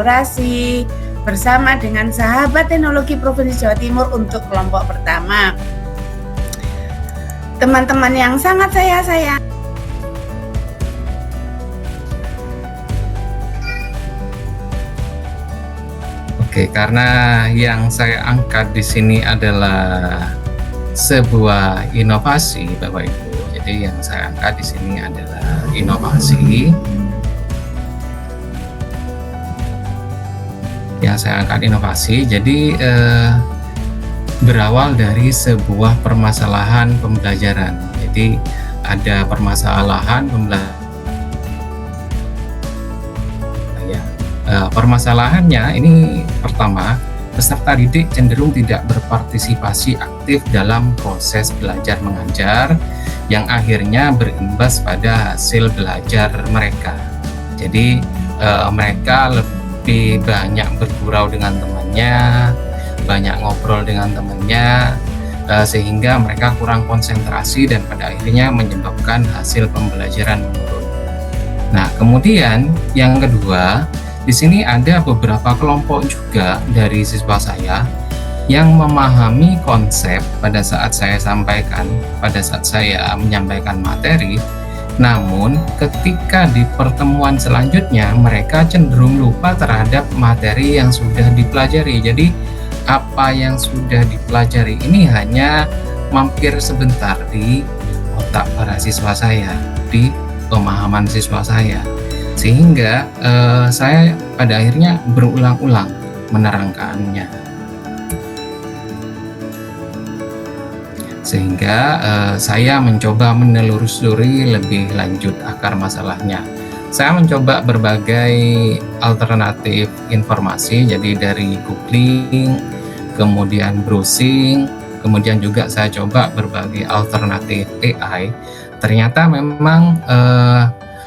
berkolaborasi bersama dengan sahabat teknologi Provinsi Jawa Timur untuk kelompok pertama. Teman-teman yang sangat saya sayang, oke, karena yang saya angkat di sini adalah sebuah inovasi, Bapak Ibu. Jadi yang saya angkat di sini adalah inovasi. Yang saya angkat inovasi, jadi berawal dari sebuah permasalahan pembelajaran. Jadi ada permasalahan pembelajaran. Permasalahannya ini pertama, peserta didik cenderung tidak berpartisipasi aktif dalam proses belajar mengajar yang akhirnya berimbas pada hasil belajar mereka. Jadi mereka lebih banyak bergurau dengan temannya, banyak ngobrol dengan temannya, sehingga mereka kurang konsentrasi dan pada akhirnya menyebabkan hasil pembelajaran menurun. Nah, kemudian yang kedua, di sini ada beberapa kelompok juga dari siswa saya yang memahami konsep pada saat saya sampaikan, pada saat saya menyampaikan materi, namun ketika di pertemuan selanjutnya mereka cenderung lupa terhadap materi yang sudah dipelajari. Jadi apa yang sudah dipelajari ini hanya mampir sebentar di otak para siswa saya, di pemahaman siswa saya, sehingga saya pada akhirnya berulang-ulang menerangkannya, sehingga saya mencoba menelusuri lebih lanjut akar masalahnya. Saya mencoba berbagai alternatif informasi, jadi dari googling, kemudian browsing, kemudian juga saya coba berbagai alternatif AI. Ternyata memang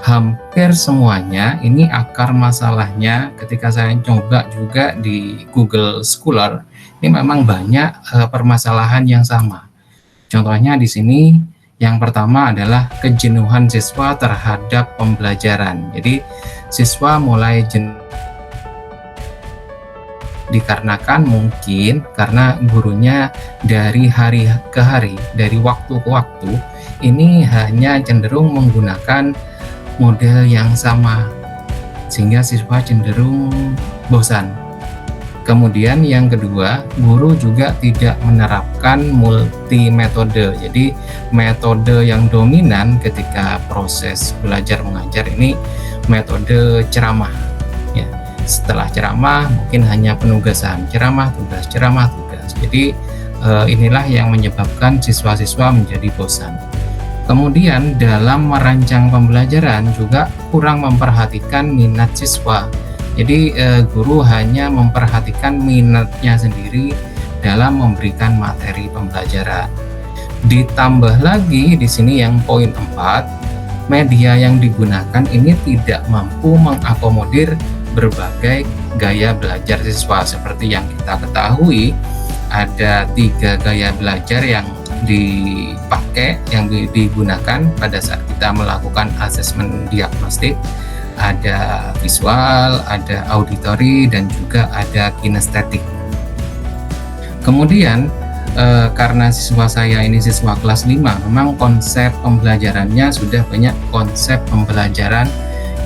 hampir semuanya ini akar masalahnya ketika saya coba juga di Google Scholar, ini memang banyak permasalahan yang sama. Contohnya di sini yang pertama adalah kejenuhan siswa terhadap pembelajaran. Jadi siswa mulai jenuh dikarenakan mungkin karena gurunya dari hari ke hari, dari waktu ke waktu, ini hanya cenderung menggunakan model yang sama, sehingga siswa cenderung bosan. Kemudian yang kedua, guru juga tidak menerapkan multi metode. Jadi metode yang dominan ketika proses belajar mengajar ini metode ceramah. Ya, setelah ceramah mungkin hanya penugasan, ceramah, tugas, ceramah, tugas. Jadi inilah yang menyebabkan siswa-siswa menjadi bosan. Kemudian dalam merancang pembelajaran juga kurang memperhatikan minat siswa. Jadi guru hanya memperhatikan minatnya sendiri dalam memberikan materi pembelajaran. Ditambah lagi di sini yang poin 4, media yang digunakan ini tidak mampu mengakomodir berbagai gaya belajar siswa. Seperti yang kita ketahui, ada 3 gaya belajar yang dipakai, yang digunakan pada saat kita melakukan asesmen diagnostik. Ada visual, ada auditory, dan juga ada kinestetik. Kemudian karena siswa saya ini siswa kelas 5, memang konsep pembelajarannya sudah banyak konsep pembelajaran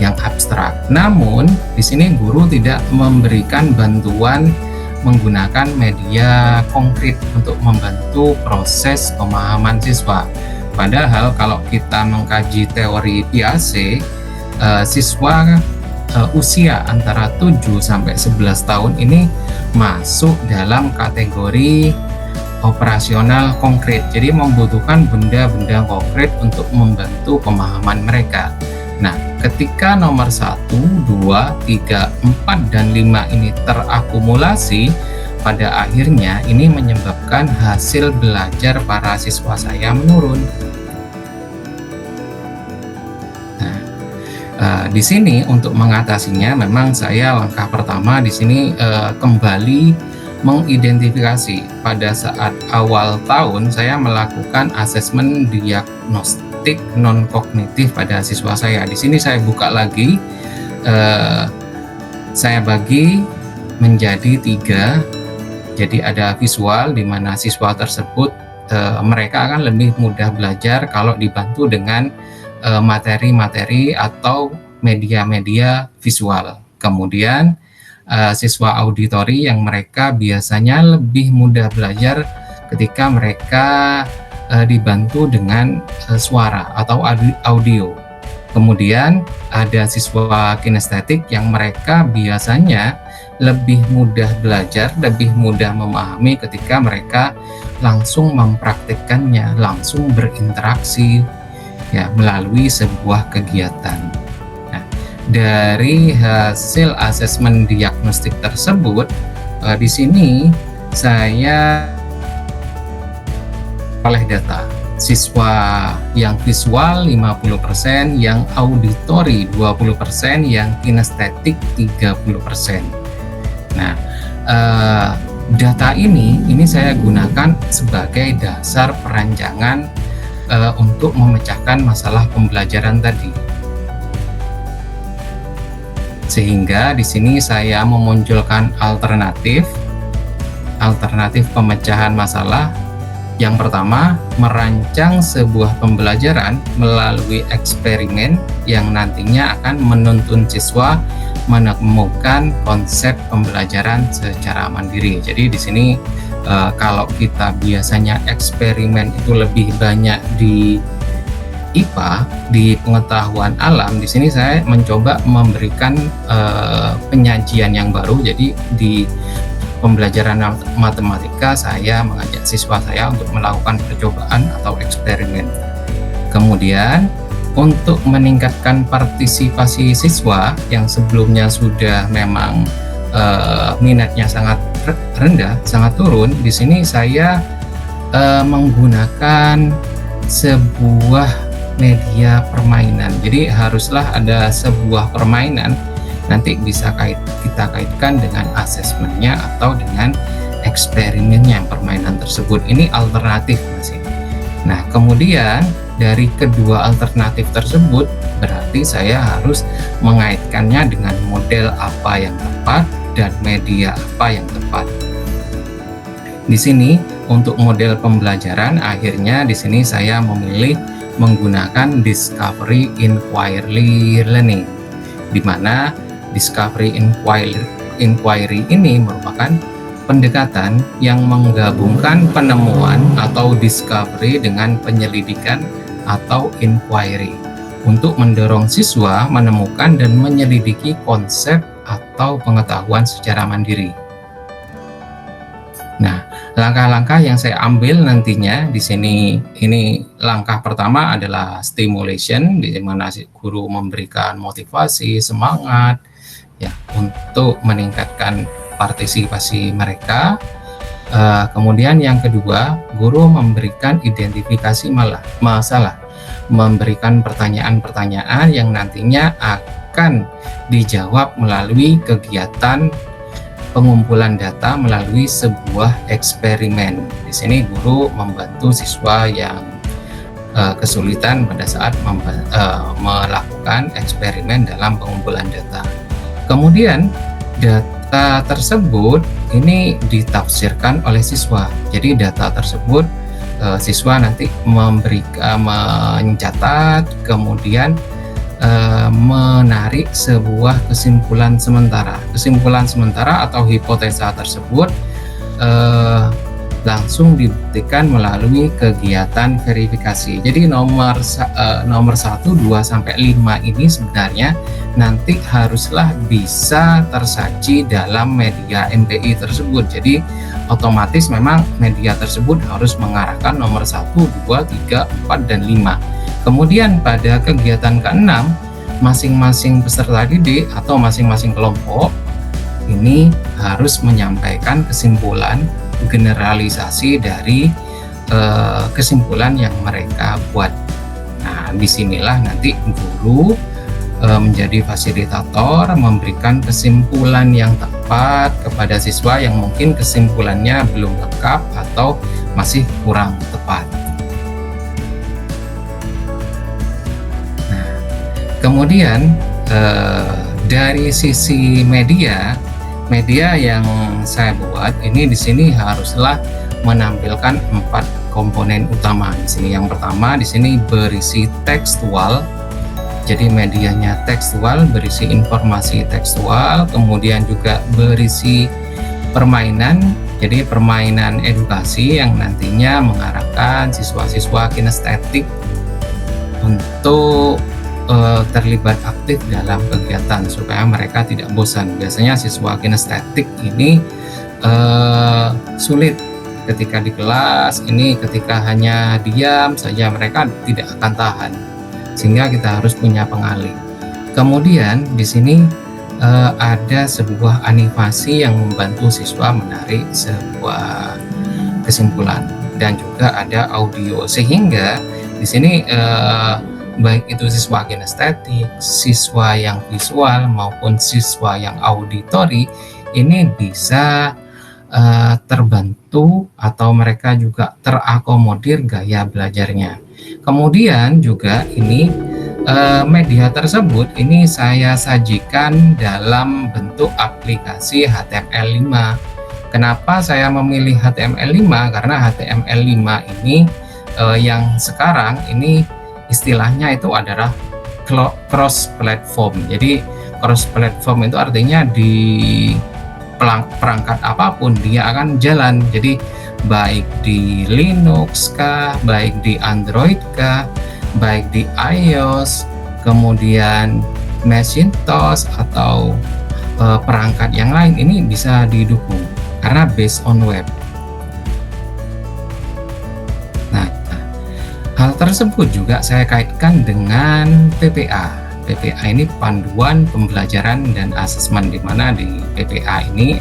yang abstrak. Namun di sini guru tidak memberikan bantuan menggunakan media konkret untuk membantu proses pemahaman siswa. Padahal kalau kita mengkaji teori Piaget, siswa usia antara 7 sampai 11 tahun ini masuk dalam kategori operasional konkret. Jadi membutuhkan benda-benda konkret untuk membantu pemahaman mereka. Nah, ketika nomor 1, 2, 3, 4, dan 5 ini terakumulasi, pada akhirnya ini menyebabkan hasil belajar para siswa saya menurun. Di sini untuk mengatasinya memang saya langkah pertama di sini kembali mengidentifikasi. Pada saat awal tahun saya melakukan asesmen diagnostik non kognitif pada siswa saya. Di sini saya buka lagi saya bagi menjadi 3. Jadi ada visual, di mana siswa tersebut mereka akan lebih mudah belajar kalau dibantu dengan materi-materi atau media-media visual. Kemudian siswa auditori yang mereka biasanya lebih mudah belajar ketika mereka dibantu dengan suara atau audio. Kemudian ada siswa kinestetik yang mereka biasanya lebih mudah belajar, lebih mudah memahami ketika mereka langsung mempraktikkannya, langsung berinteraksi ya melalui sebuah kegiatan. Nah, dari hasil asesmen diagnostik tersebut, di sini saya oleh data siswa yang visual 50%, yang auditori 20%, yang kinestetik 30%. Nah, data ini saya gunakan sebagai dasar perancangan untuk memecahkan masalah pembelajaran tadi. Sehingga di sini saya memunculkan alternatif pemecahan masalah. Yang pertama, merancang sebuah pembelajaran melalui eksperimen yang nantinya akan menuntun siswa menemukan konsep pembelajaran secara mandiri. Jadi di sini kalau kita biasanya eksperimen itu lebih banyak di IPA, di pengetahuan alam, di sini saya mencoba memberikan penyajian yang baru. Jadi di pembelajaran matematika saya mengajak siswa saya untuk melakukan percobaan atau eksperimen. Kemudian untuk meningkatkan partisipasi siswa yang sebelumnya sudah memang minatnya sangat rendah, sangat turun, di sini saya menggunakan sebuah media permainan. Jadi haruslah ada sebuah permainan, nanti bisa kita kaitkan dengan asesmennya atau dengan eksperimennya permainan tersebut. Ini alternatif masih. Nah, kemudian dari kedua alternatif tersebut berarti saya harus mengaitkannya dengan model apa yang tepat dan media apa yang tepat. Di sini untuk model pembelajaran akhirnya di sini saya memilih menggunakan discovery inquiry learning, di mana discovery inquiry ini merupakan pendekatan yang menggabungkan penemuan atau discovery dengan penyelidikan atau inquiry untuk mendorong siswa menemukan dan menyelidiki konsep atau pengetahuan secara mandiri. Nah, langkah-langkah yang saya ambil nantinya di sini, ini langkah pertama adalah stimulation, di mana guru memberikan motivasi, semangat ya untuk meningkatkan partisipasi mereka. Kemudian yang kedua, guru memberikan identifikasi masalah, memberikan pertanyaan-pertanyaan yang nantinya akan dijawab melalui kegiatan pengumpulan data melalui sebuah eksperimen. Di sini guru membantu siswa yang kesulitan pada saat melakukan eksperimen dalam pengumpulan data. Kemudian data tersebut ini ditafsirkan oleh siswa. Jadi data tersebut siswa nanti mencatat, kemudian menarik sebuah kesimpulan sementara. Kesimpulan sementara atau hipotesa tersebut langsung dibuktikan melalui kegiatan verifikasi. Jadi nomor 1, 2 sampai 5 ini sebenarnya nanti haruslah bisa tersaji dalam media MPI tersebut. Jadi otomatis memang media tersebut harus mengarahkan nomor 1, 2, 3, 4 dan 5. Kemudian pada kegiatan ke-6, masing-masing peserta didik atau masing-masing kelompok ini harus menyampaikan kesimpulan generalisasi dari kesimpulan yang mereka buat. Nah, disinilah nanti guru menjadi fasilitator, memberikan kesimpulan yang tepat kepada siswa yang mungkin kesimpulannya belum lengkap atau masih kurang tepat. Nah, kemudian dari sisi media yang saya buat ini di sini haruslah menampilkan 4 komponen utama di sini. Yang pertama di sini berisi tekstual. Jadi medianya tekstual, berisi informasi tekstual, kemudian juga berisi permainan. Jadi permainan edukasi yang nantinya mengarahkan siswa-siswa kinestetik untuk terlibat aktif dalam kegiatan supaya mereka tidak bosan. Biasanya siswa kinestetik ini sulit ketika di kelas ini, ketika hanya diam saja mereka tidak akan tahan, sehingga kita harus punya pengalih. Kemudian di sini ada sebuah animasi yang membantu siswa menarik sebuah kesimpulan, dan juga ada audio, sehingga di sini baik itu siswa kinestetik, siswa yang visual maupun siswa yang auditori ini bisa terbantu atau mereka juga terakomodir gaya belajarnya. Kemudian juga ini media tersebut ini saya sajikan dalam bentuk aplikasi HTML5. Kenapa saya memilih HTML5? Karena HTML5 ini yang sekarang ini istilahnya itu adalah cross platform. Jadi cross platform itu artinya di perangkat apapun dia akan jalan. Jadi baik di Linux kah, baik di Android kah, baik di iOS, kemudian Macintosh atau perangkat yang lain ini bisa didukung karena based on web. Hal tersebut juga saya kaitkan dengan PPA. PPA ini panduan pembelajaran dan asesmen, di mana di PPA ini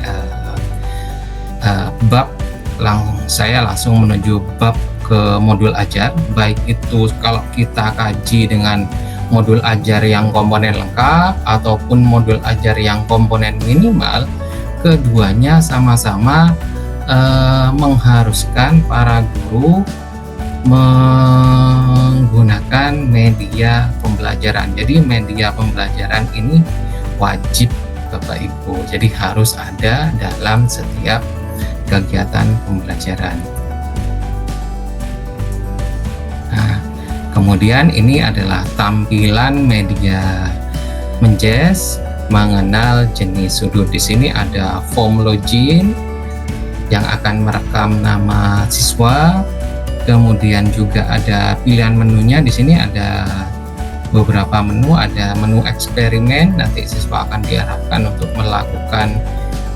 saya langsung menuju bab ke modul ajar, baik itu kalau kita kaji dengan modul ajar yang komponen lengkap ataupun modul ajar yang komponen minimal, keduanya sama-sama mengharuskan para guru menggunakan media pembelajaran. Jadi media pembelajaran ini wajib Bapak Ibu, jadi harus ada dalam setiap kegiatan pembelajaran. Nah, kemudian ini adalah tampilan media Menjes mengenal jenis sudut. Di sini ada form login yang akan merekam nama siswa. Kemudian juga ada pilihan menunya. Di sini ada beberapa menu, ada menu eksperimen. Nanti siswa akan diarahkan untuk melakukan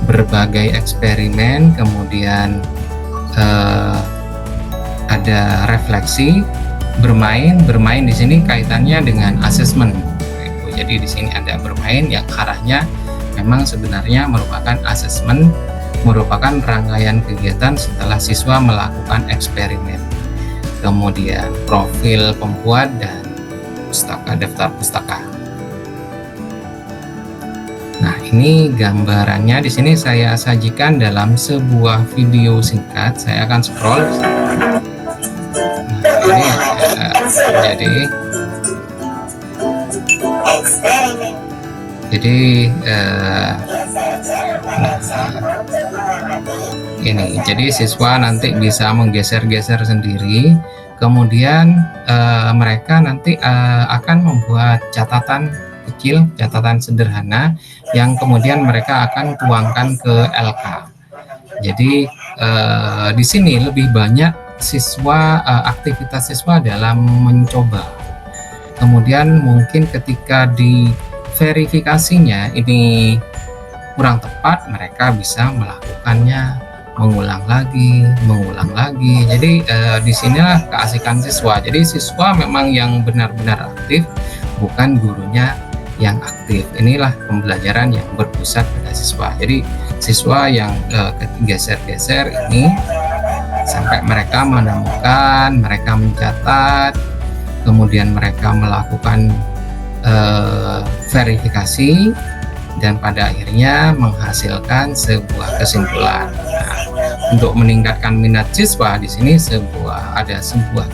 berbagai eksperimen. Kemudian ada refleksi, bermain di sini kaitannya dengan asesmen. Jadi di sini ada bermain yang arahnya memang sebenarnya merupakan asesmen, merupakan rangkaian kegiatan setelah siswa melakukan eksperimen. Kemudian profil pembuat dan pustaka, daftar pustaka. Nah, ini gambarannya di sini saya sajikan dalam sebuah video singkat. Saya akan scroll. Nah, ini jadi siswa nanti bisa menggeser-geser sendiri, kemudian mereka nanti akan membuat catatan kecil, catatan sederhana yang kemudian mereka akan tuangkan ke LK. Jadi di sini lebih banyak siswa, aktivitas siswa dalam mencoba. Kemudian mungkin ketika di verifikasinya ini kurang tepat, mereka bisa melakukannya mengulang lagi. Jadi di sinilah keasikan siswa. Jadi siswa memang yang benar-benar aktif, bukan gurunya yang aktif. Inilah pembelajaran yang berpusat pada siswa. Jadi siswa yang geser-geser ini sampai mereka menemukan, mereka mencatat, kemudian mereka melakukan verifikasi, dan pada akhirnya menghasilkan sebuah kesimpulan. Nah, untuk meningkatkan minat siswa di sini ada sebuah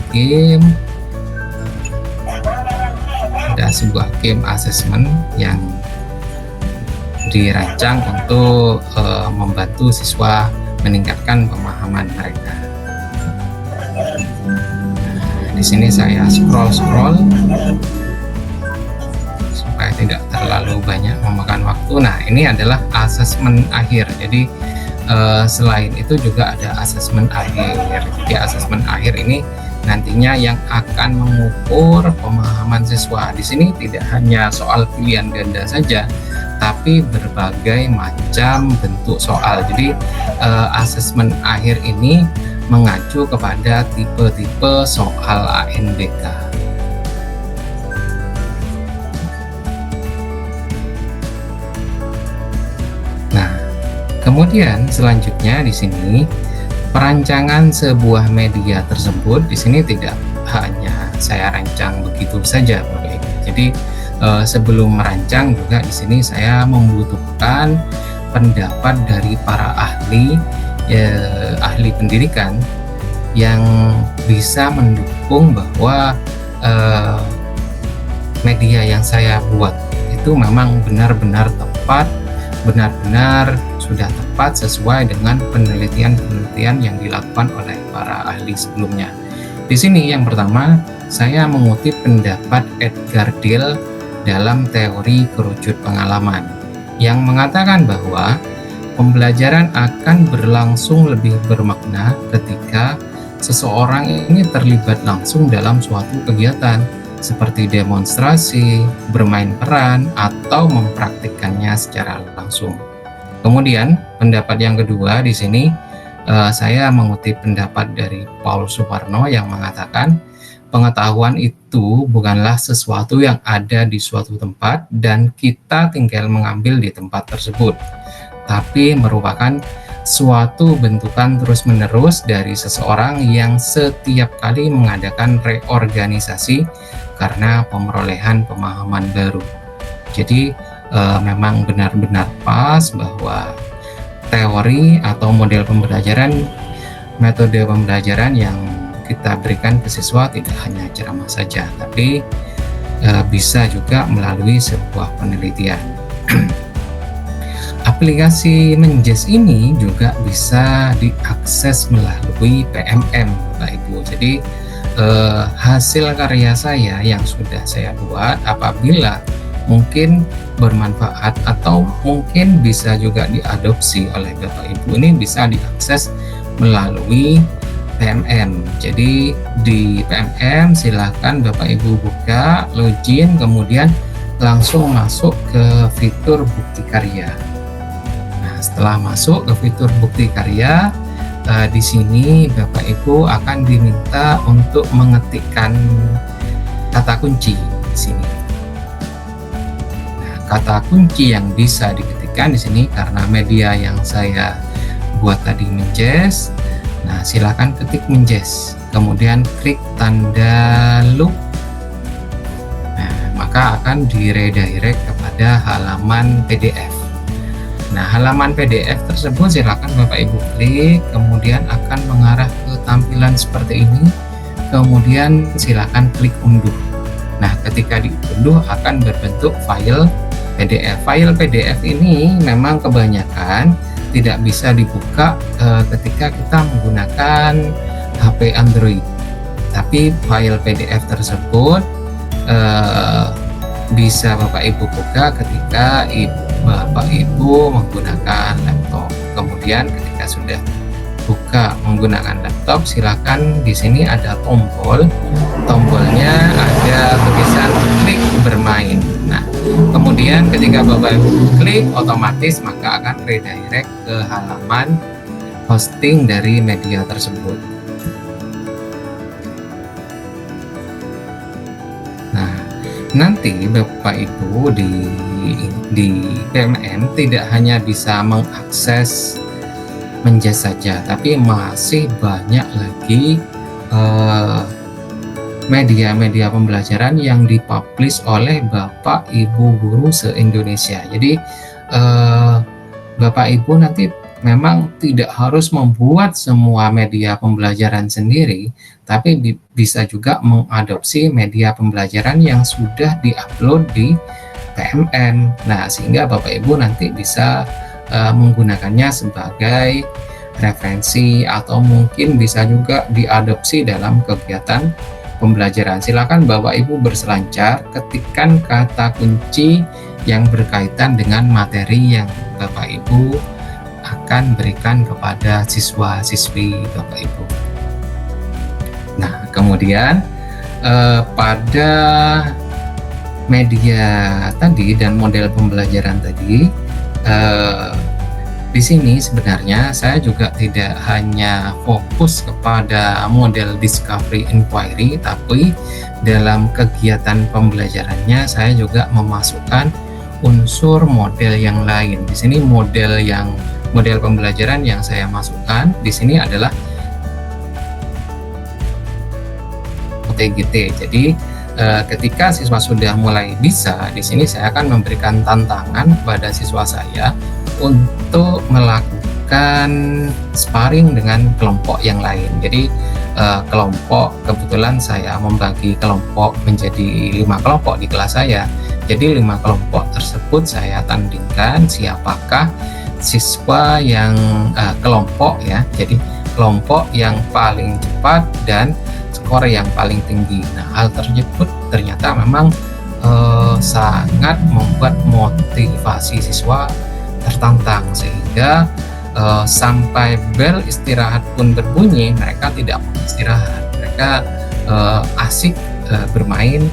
game asesmen yang dirancang untuk membantu siswa meningkatkan pemahaman mereka. Di sini saya scroll supaya tidak terlalu banyak memakan waktu. Nah, ini adalah asesmen akhir. Jadi selain itu juga ada asesmen akhir. Jadi asesmen akhir ini nantinya yang akan mengukur pemahaman siswa. Di sini tidak hanya soal pilihan ganda saja, tapi berbagai macam bentuk soal. Jadi asesmen akhir ini mengacu kepada tipe-tipe soal ANBK. Nah, kemudian selanjutnya di sini perancangan sebuah media tersebut di sini tidak hanya saya rancang begitu saja, Bapak Ibu. Jadi sebelum merancang juga di sini saya membutuhkan pendapat dari para ahli pendidikan yang bisa mendukung bahwa media yang saya buat itu memang benar-benar tepat, benar-benar sudah tepat sesuai dengan penelitian-penelitian yang dilakukan oleh para ahli sebelumnya. Di sini yang pertama, saya mengutip pendapat Edgar Dill dalam teori kerucut pengalaman yang mengatakan bahwa pembelajaran akan berlangsung lebih bermakna ketika seseorang ini terlibat langsung dalam suatu kegiatan seperti demonstrasi, bermain peran, atau mempraktikkannya secara langsung. Kemudian pendapat yang kedua di sini saya mengutip pendapat dari Paul Suparno yang mengatakan pengetahuan itu bukanlah sesuatu yang ada di suatu tempat dan kita tinggal mengambil di tempat tersebut, tapi merupakan suatu bentukan terus-menerus dari seseorang yang setiap kali mengadakan reorganisasi karena pemerolehan pemahaman baru. Jadi memang benar-benar pas bahwa teori atau model pembelajaran, metode pembelajaran yang kita berikan ke siswa tidak hanya ceramah saja, tapi bisa juga melalui sebuah penelitian. Aplikasi Menjes ini juga bisa diakses melalui PMM, Bapak Ibu. Jadi hasil karya saya yang sudah saya buat apabila mungkin bermanfaat atau mungkin bisa juga diadopsi oleh Bapak Ibu, ini bisa diakses melalui PMM. Jadi di PMM silahkan Bapak Ibu buka, login, kemudian langsung masuk ke fitur bukti karya. Setelah masuk ke fitur bukti karya, di sini Bapak Ibu akan diminta untuk mengetikkan kata kunci di sini. Nah, kata kunci yang bisa diketikkan di sini karena media yang saya buat tadi Menjes. Nah, silakan ketik Menjes, kemudian klik tanda loop. Nah, maka akan diredirect kepada halaman PDF. Nah, halaman PDF tersebut silakan Bapak Ibu klik, kemudian akan mengarah ke tampilan seperti ini. Kemudian silakan klik unduh. Nah, ketika diunduh akan berbentuk file PDF. File PDF ini memang kebanyakan tidak bisa dibuka ketika kita menggunakan HP Android. Tapi file PDF tersebut bisa Bapak Ibu buka ketika Bapak Ibu menggunakan laptop. Kemudian ketika sudah buka menggunakan laptop, silakan di sini ada tombol. Tombolnya ada tulisan klik bermain. Nah, kemudian ketika Bapak Ibu klik, otomatis maka akan redirect ke halaman hosting dari media tersebut. Nah, nanti Bapak Ibu di PMM tidak hanya bisa mengakses Menjes saja, tapi masih banyak lagi media-media pembelajaran yang dipublish oleh Bapak Ibu guru se-Indonesia. Jadi Bapak Ibu nanti memang tidak harus membuat semua media pembelajaran sendiri, tapi bisa juga mengadopsi media pembelajaran yang sudah diupload di PMN. Nah, sehingga Bapak Ibu nanti bisa menggunakannya sebagai referensi atau mungkin bisa juga diadopsi dalam kegiatan pembelajaran. Silakan Bapak Ibu berselancar, ketikkan kata kunci yang berkaitan dengan materi yang Bapak Ibu akan berikan kepada siswa-siswi Bapak Ibu. Nah, kemudian pada media tadi dan model pembelajaran tadi, di sini sebenarnya saya juga tidak hanya fokus kepada model discovery inquiry, tapi dalam kegiatan pembelajarannya saya juga memasukkan unsur model yang lain. Di sini model pembelajaran yang saya masukkan di sini adalah OTGT. Jadi ketika siswa sudah mulai bisa, di sini saya akan memberikan tantangan kepada siswa saya untuk melakukan sparring dengan kelompok yang lain. Jadi kelompok, kebetulan saya membagi kelompok menjadi 5 kelompok di kelas saya. Jadi 5 kelompok tersebut saya tandingkan siapakah siswa yang kelompok ya. Jadi kelompok yang paling cepat dan skor yang paling tinggi. Nah, hal tersebut ternyata memang sangat membuat motivasi siswa tertantang, sehingga sampai bel istirahat pun berbunyi mereka tidak mau istirahat, mereka asik bermain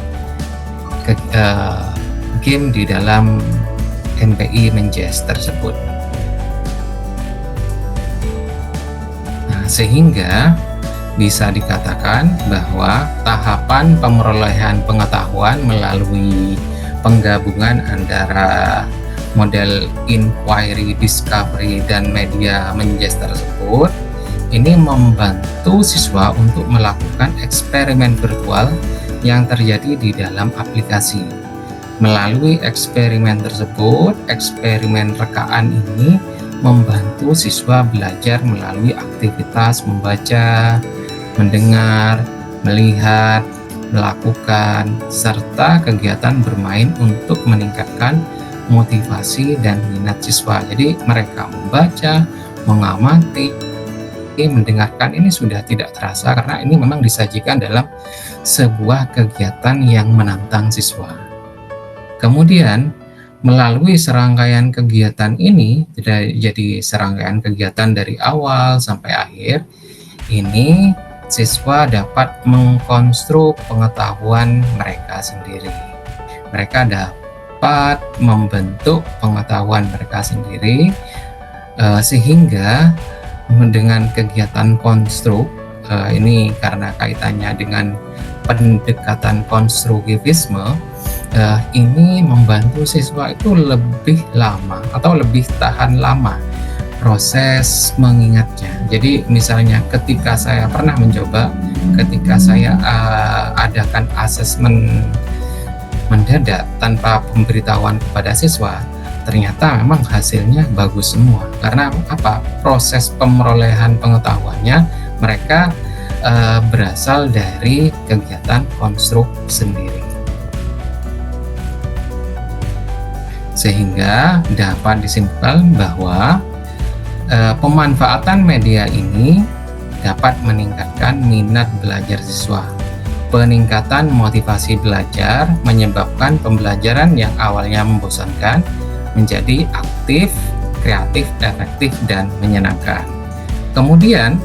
game di dalam MPI Menjes tersebut. Nah, sehingga bisa dikatakan bahwa tahapan pemerolehan pengetahuan melalui penggabungan antara model inquiry, discovery, dan media Menjes tersebut ini membantu siswa untuk melakukan eksperimen virtual yang terjadi di dalam aplikasi. Melalui eksperimen tersebut, eksperimen rekaan ini membantu siswa belajar melalui aktivitas membaca, mendengar, melihat, melakukan, serta kegiatan bermain untuk meningkatkan motivasi dan minat siswa. Jadi mereka membaca, mengamati, mendengarkan, ini sudah tidak terasa karena ini memang disajikan dalam sebuah kegiatan yang menantang siswa. Kemudian melalui serangkaian kegiatan ini, jadi serangkaian kegiatan dari awal sampai akhir, ini siswa dapat mengkonstruk pengetahuan mereka sendiri. Mereka dapat membentuk pengetahuan mereka sendiri, sehingga dengan kegiatan konstruk ini karena kaitannya dengan pendekatan konstruktivisme, ini membantu siswa itu lebih lama atau lebih tahan lama proses mengingatnya. Jadi misalnya ketika saya pernah mencoba, ketika saya adakan asesmen mendadak tanpa pemberitahuan kepada siswa, ternyata memang hasilnya bagus semua. Karena apa? Proses pemerolehan pengetahuannya mereka berasal dari kegiatan konstruk sendiri. Sehingga dapat disimpulkan bahwa pemanfaatan media ini dapat meningkatkan minat belajar siswa. Peningkatan motivasi belajar menyebabkan pembelajaran yang awalnya membosankan menjadi aktif, kreatif, efektif, dan menyenangkan. Kemudian,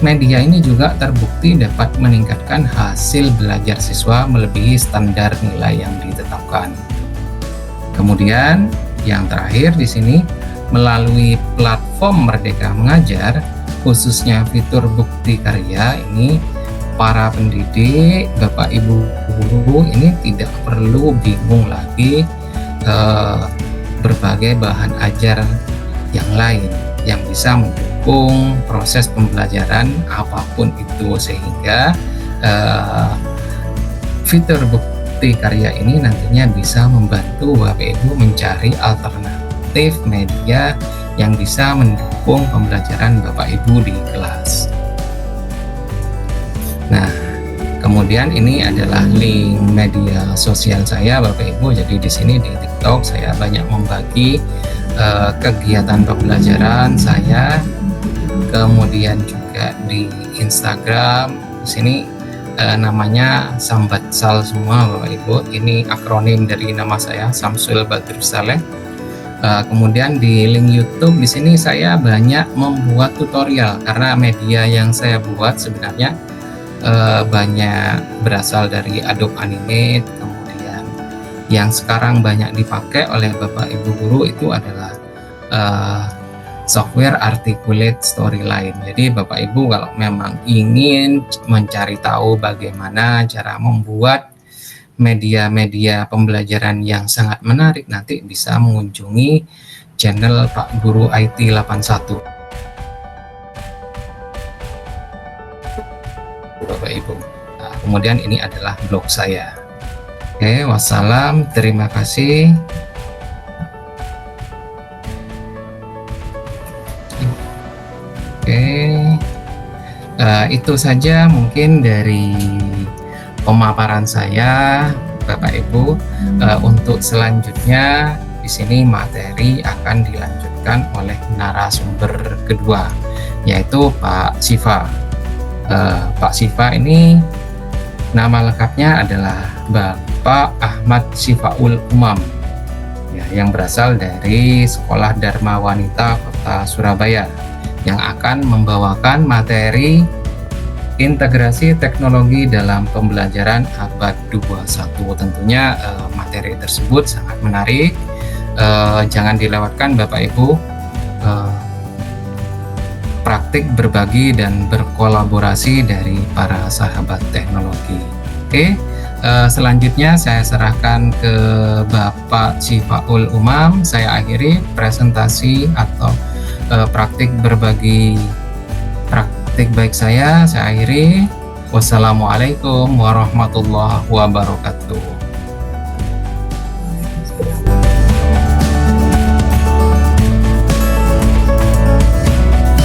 media ini juga terbukti dapat meningkatkan hasil belajar siswa melebihi standar nilai yang ditetapkan. Kemudian, yang terakhir di sini, melalui platform Merdeka Mengajar, khususnya fitur bukti karya ini, para pendidik, Bapak Ibu guru ini tidak perlu bingung lagi berbagai bahan ajar yang lain yang bisa mendukung proses pembelajaran apapun itu, sehingga fitur bukti karya ini nantinya bisa membantu Bapak Ibu mencari alternatif media yang bisa mendukung pembelajaran Bapak Ibu di kelas. Nah, Kemudian ini adalah link media sosial saya Bapak Ibu. Jadi di sini di TikTok saya banyak membagi kegiatan pembelajaran saya. Kemudian juga di Instagram di sini namanya Sambat Sal semua Bapak Ibu. Ini akronim dari nama saya, Samsul Badrus Saleh. Kemudian di link YouTube di sini saya banyak membuat tutorial karena media yang saya buat sebenarnya banyak berasal dari Adobe Animate. Kemudian yang sekarang banyak dipakai oleh Bapak Ibu guru itu adalah software Articulate Storyline. Jadi Bapak Ibu kalau memang ingin mencari tahu bagaimana cara membuat media-media pembelajaran yang sangat menarik, nanti bisa mengunjungi channel Pak Guru IT 81 Bapak Ibu. Nah, kemudian ini adalah blog saya. Oke, wassalam, terima kasih. Oke, itu saja mungkin dari pemaparan saya Bapak Ibu. Untuk selanjutnya di sini materi akan dilanjutkan oleh narasumber kedua, yaitu Pak Siva. Pak Siva ini nama lengkapnya adalah Bapak Ahmad Sifaul Umam ya, yang berasal dari Sekolah Dharma Wanita Kota Surabaya, yang akan membawakan materi integrasi teknologi dalam pembelajaran abad 21. Tentunya materi tersebut sangat menarik, jangan dilewatkan Bapak Ibu. Praktik berbagi dan berkolaborasi dari para sahabat teknologi. Oke, selanjutnya saya serahkan ke Bapak Sifaul Umam. Saya akhiri presentasi atau praktik baik saya akhiri. Wassalamualaikum warahmatullahi wabarakatuh.